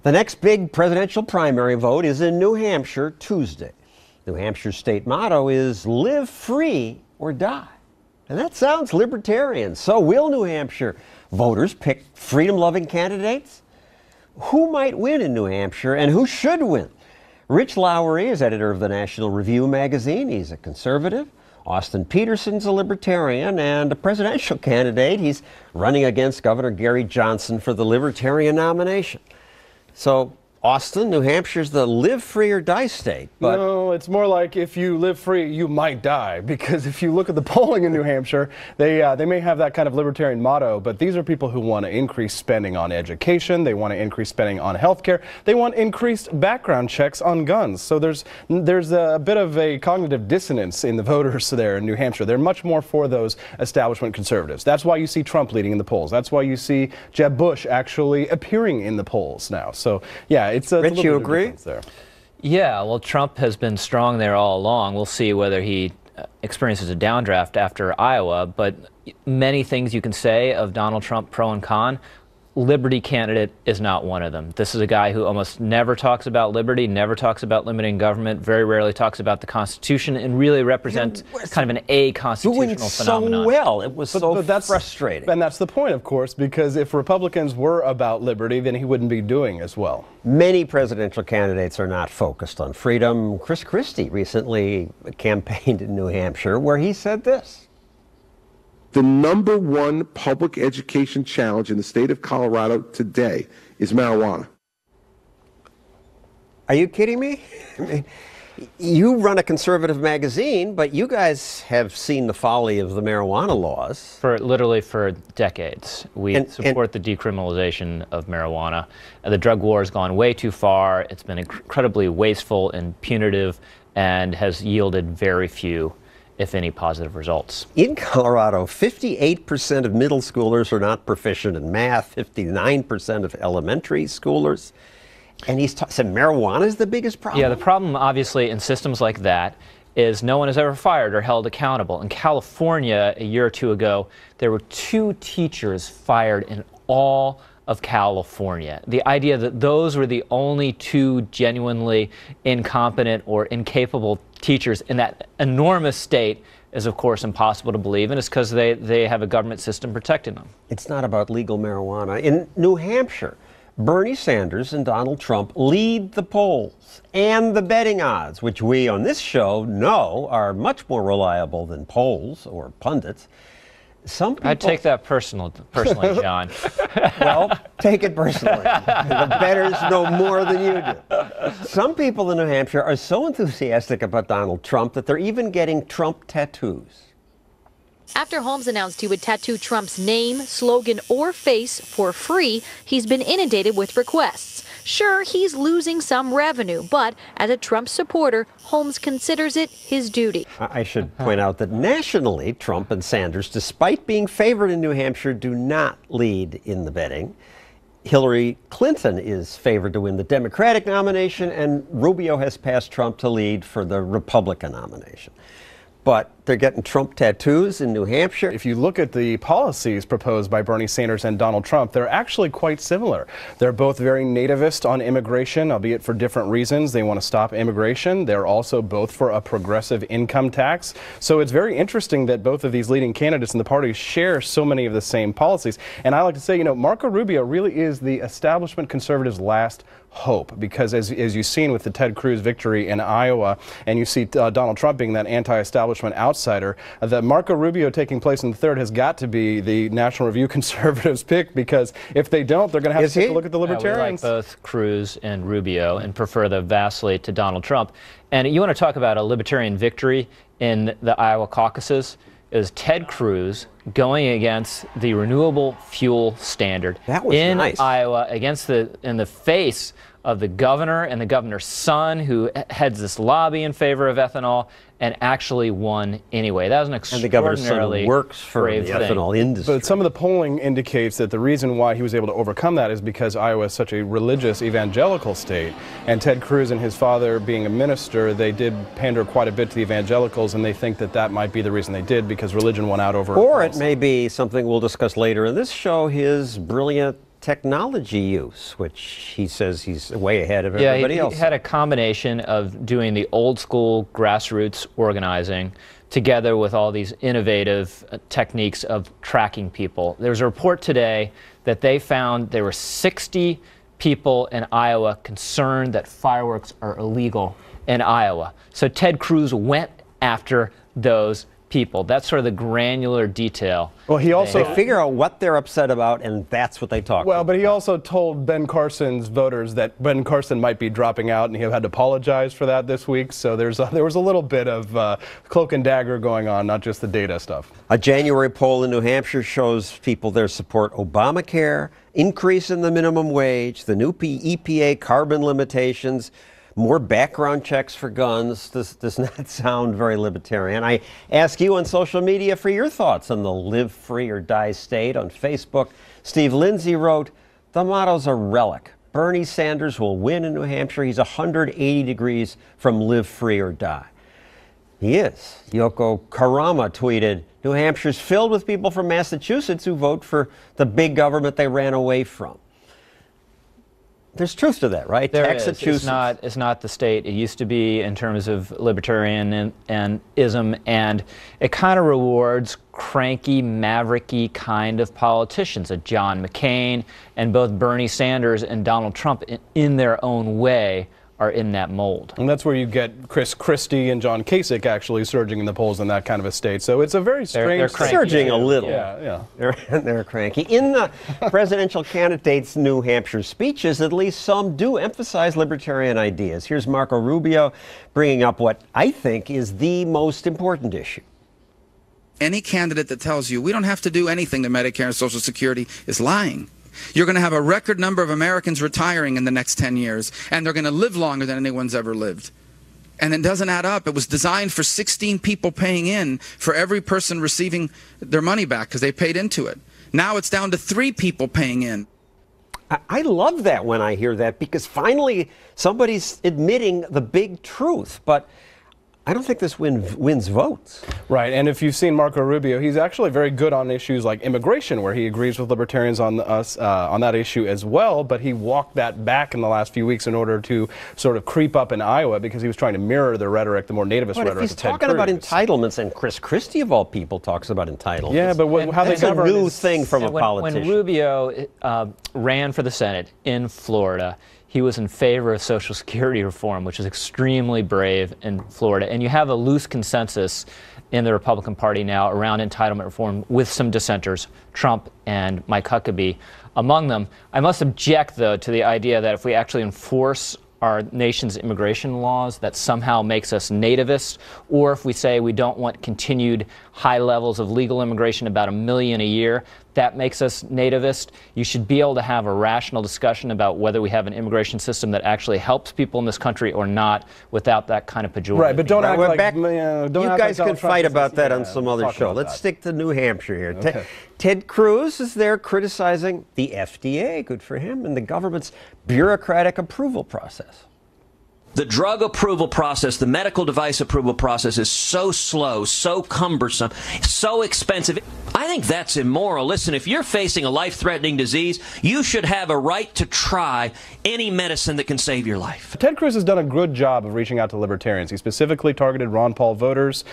The next big presidential primary vote is in New Hampshire Tuesday. New Hampshire's state motto is live free or die. And that sounds libertarian. So will New Hampshire voters pick freedom-loving candidates? Who might win in New Hampshire and who should win? Rich Lowry is editor of the National Review magazine. He's a conservative. Austin Peterson's a libertarian and a presidential candidate. He's running against Governor Gary Johnson for the Libertarian nomination. So, Austin, New Hampshire's the live free or die state. But no, it's more like if you live free, you might die. Because if you look at the polling in New Hampshire, they may have that kind of libertarian motto, but these are people who want to increase spending on education. They want to increase spending on health care. They want increased background checks on guns. So there's a bit of a cognitive dissonance in the voters there in New Hampshire. They're much more for those establishment conservatives. That's why you see Trump leading in the polls. That's why you see Jeb Bush actually appearing in the polls now. So, yeah. Rich, you agree? There. Yeah, well, Trump has been strong there all along. We'll see whether he experiences a downdraft after Iowa, but many things you can say of Donald Trump, pro and con. Liberty candidate is not one of them. This is a guy who almost never talks about liberty, never talks about limiting government, very rarely talks about the Constitution, and really represents kind of an a-constitutional phenomenon. So well, it was so frustrating. And that's the point, of course, because if Republicans were about liberty, then he wouldn't be doing as well. Many presidential candidates are not focused on freedom. Chris Christie recently campaigned in New Hampshire where he said this. The number one public education challenge in the state of Colorado today is marijuana. Are you kidding me? I mean, you run a conservative magazine, but you guys have seen the folly of the marijuana laws. Literally for decades. We support the decriminalization of marijuana. The drug war has gone way too far. It's been incredibly wasteful and punitive and has yielded very few, if any, positive results. In Colorado, 58% of middle schoolers are not proficient in math, 59% of elementary schoolers. And he's said marijuana is the biggest problem? Yeah, the problem, obviously, in systems like that is no one is ever fired or held accountable. In California, a year or two ago, there were 2 teachers fired in all of California. The idea that those were the only 2 genuinely incompetent or incapable teachers in that enormous state is, of course, impossible to believe, and it's because they have a government system protecting them. It's not about legal marijuana. In New Hampshire, Bernie Sanders and Donald Trump lead the polls and the betting odds, which we on this show know are much more reliable than polls or pundits. Some people, I'd take that personally, John. Well, take it personally. The bettors know more than you do. Some people in New Hampshire are so enthusiastic about Donald Trump that they're even getting Trump tattoos. After Holmes announced he would tattoo Trump's name, slogan, or face for free, he's been inundated with requests. Sure, he's losing some revenue, but as a Trump supporter, Holmes considers it his duty. I should point out that nationally, Trump and Sanders, despite being favored in New Hampshire, do not lead in the betting. Hillary Clinton is favored to win the Democratic nomination, and Rubio has passed Trump to lead for the Republican nomination. But they're getting Trump tattoos in New Hampshire. If you look at the policies proposed by Bernie Sanders and Donald Trump, they're actually quite similar. They're both very nativist on immigration, albeit for different reasons. They want to stop immigration. They're also both for a progressive income tax. So it's very interesting that both of these leading candidates in the party share so many of the same policies. And I like to say, Marco Rubio really is the establishment conservatives' last hope, because as you've seen with the Ted Cruz victory in Iowa, and you see Donald Trump being that anti-establishment outsider, that Marco Rubio taking place in the third has got to be the National Review conservatives' pick, because if they don't, they're going to have to take a look at the libertarians. We like both Cruz and Rubio and prefer them vastly to Donald Trump. And you want to talk about a libertarian victory in the Iowa caucuses? Is Ted Cruz going against the renewable fuel standard in Iowa in the face of the governor and the governor's son, who heads this lobby in favor of ethanol, and actually won anyway. That was an extraordinarily works for the ethanol industry. But some of the polling indicates that the reason why he was able to overcome that is because Iowa is such a religious evangelical state, and Ted Cruz and his father being a minister, they did pander quite a bit to the evangelicals, and they think that that might be the reason they did, because religion won out over. Or it may be something we'll discuss later in this show, his brilliant technology use, which he says he's way ahead of everybody else. He had a combination of doing the old school grassroots organizing together with all these innovative techniques of tracking people. There was a report today that they found there were 60 people in Iowa concerned that fireworks are illegal in Iowa. So Ted Cruz went after those people. That's sort of the granular detail. Well, he also They figure out what they're upset about, and that's what they talk about. Well, but he also told Ben Carson's voters that Ben Carson might be dropping out, and he had to apologize for that this week. So there was a little bit of cloak and dagger going on, not just the data stuff. A January poll in New Hampshire shows people there support Obamacare, increase in the minimum wage, the new EPA carbon limitations, more background checks for guns. This does not sound very libertarian. I ask you on social media for your thoughts on the live free or die state. On Facebook, Steve Lindsay wrote, the motto's a relic. Bernie Sanders will win in New Hampshire. He's 180 degrees from live free or die. He is. Yoko Karama tweeted, New Hampshire's filled with people from Massachusetts who vote for the big government they ran away from. There's truth to that, right? There is. Massachusetts. It's not the state it used to be in terms of libertarianism, and it kind of rewards cranky, mavericky kind of politicians. A John McCain and both Bernie Sanders and Donald Trump, in their own way, are in that mold. And that's where you get Chris Christie and John Kasich actually surging in the polls in that kind of a state. So it's a very strange... They're cranky. Surging a little. Yeah. They're cranky. In the presidential candidates' New Hampshire speeches, at least some do emphasize libertarian ideas. Here's Marco Rubio bringing up what I think is the most important issue. Any candidate that tells you we don't have to do anything to Medicare and Social Security is lying. You're going to have a record number of Americans retiring in the next 10 years, and they're going to live longer than anyone's ever lived. And it doesn't add up. It was designed for 16 people paying in for every person receiving their money back because they paid into it. Now it's down to 3 people paying in. I love that when I hear that, because finally somebody's admitting the big truth. But I don't think this wins votes. Right, and if you've seen Marco Rubio, he's actually very good on issues like immigration, where he agrees with libertarians on that issue as well, but he walked that back in the last few weeks in order to sort of creep up in Iowa because he was trying to mirror the rhetoric, the more nativist rhetoric of Ted Cruz. He's talking about entitlements, and Chris Christie, of all people, talks about entitlements. Yeah, but how they govern a new thing from a politician. When Rubio ran for the Senate in Florida, he was in favor of Social Security reform, which is extremely brave in Florida. And you have a loose consensus in the Republican Party now around entitlement reform with some dissenters, Trump and Mike Huckabee among them. I must object, though, to the idea that if we actually enforce our nation's immigration laws, that somehow makes us nativist, or if we say we don't want continued high levels of legal immigration, about 1 million a year, that makes us nativist. You should be able to have a rational discussion about whether we have an immigration system that actually helps people in this country or not without that kind of pejorative. Right, but don't act like... You guys can fight about that on some other show. Let's stick to New Hampshire here. Okay. Ted Cruz is there criticizing the FDA, good for him, and the government's bureaucratic approval process. The drug approval process, the medical device approval process is so slow, so cumbersome, so expensive. I think that's immoral. Listen, if you're facing a life-threatening disease, you should have a right to try any medicine that can save your life. Ted Cruz has done a good job of reaching out to libertarians. He specifically targeted Ron Paul voters.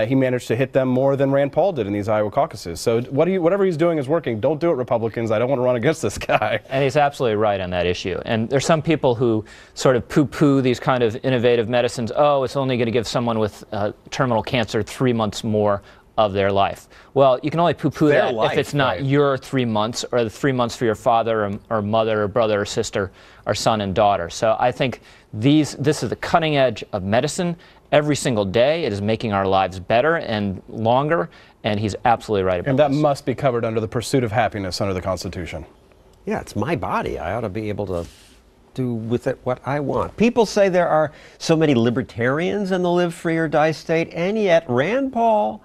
He managed to hit them more than Rand Paul did in these Iowa caucuses. So whatever he's doing is working. Don't do it, Republicans. I don't want to run against this guy. And he's absolutely right on that issue. And there's some people who sort of poo-poo these kind of innovative medicines. Oh, it's only going to give someone with terminal cancer 3 months more of their life. Well, you can only poo-poo that if it's not your 3 months, or the 3 months for your father or mother or brother or sister or son and daughter. So I think this is the cutting edge of medicine. Every single day it is making our lives better and longer, and he's absolutely right about And that this. must be covered under the pursuit of happiness under the Constitution. Yeah, it's my body. I ought to be able to do with it what I want. People say there are so many libertarians in the live free or die state, and yet Rand Paul,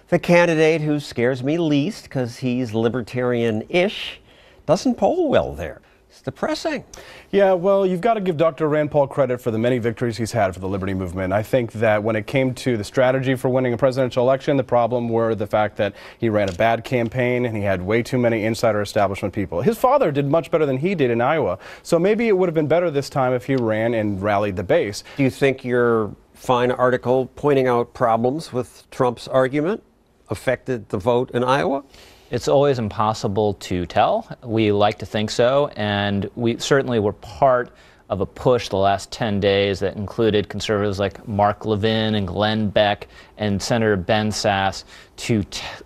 the candidate who scares me least because he's libertarian-ish, doesn't poll well there. It's depressing. Yeah, well, you've got to give Dr. Rand Paul credit for the many victories he's had for the liberty movement. I think that when it came to the strategy for winning a presidential election, the problem were the fact that he ran a bad campaign and he had way too many insider establishment people. His father did much better than he did in Iowa, so maybe it would have been better this time if he ran and rallied the base. Do you think your fine article pointing out problems with Trump's argument affected the vote in Iowa? It's always impossible to tell. We like to think so, and we certainly were part of a push the last 10 days that included conservatives like Mark Levin and Glenn Beck and Senator Ben Sasse to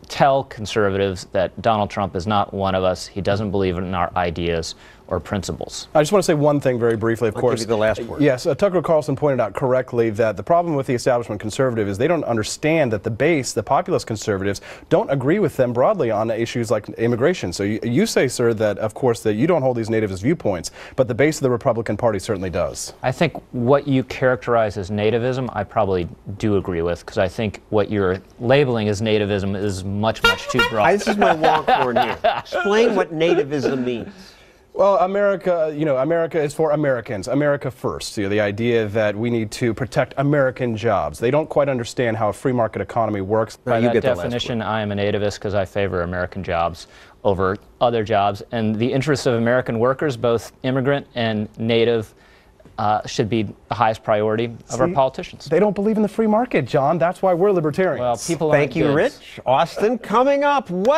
tell conservatives that Donald Trump is not one of us. He doesn't believe in our ideas or principles. I just want to say one thing very briefly, of course. I'll give you the last word. Yes, Tucker Carlson pointed out correctly that the problem with the establishment conservative is they don't understand that the base, the populist conservatives, don't agree with them broadly on issues like immigration. So you say, sir, that of course that you don't hold these nativist viewpoints, but the base of the Republican Party certainly does. I think what you characterize as nativism, I probably do agree with, because I think what you're labeling as nativism is much, much too broad. This is my longhorn here. Explain what nativism means. Well, America is for Americans, America first. The idea that we need to protect American jobs. They don't quite understand how a free market economy works. By that definition, I am a nativist because I favor American jobs over other jobs. And the interests of American workers, both immigrant and native, should be the highest priority of our politicians. They don't believe in the free market, John. That's why we're libertarians. Well, people Thank you, Rich. Austin, coming up.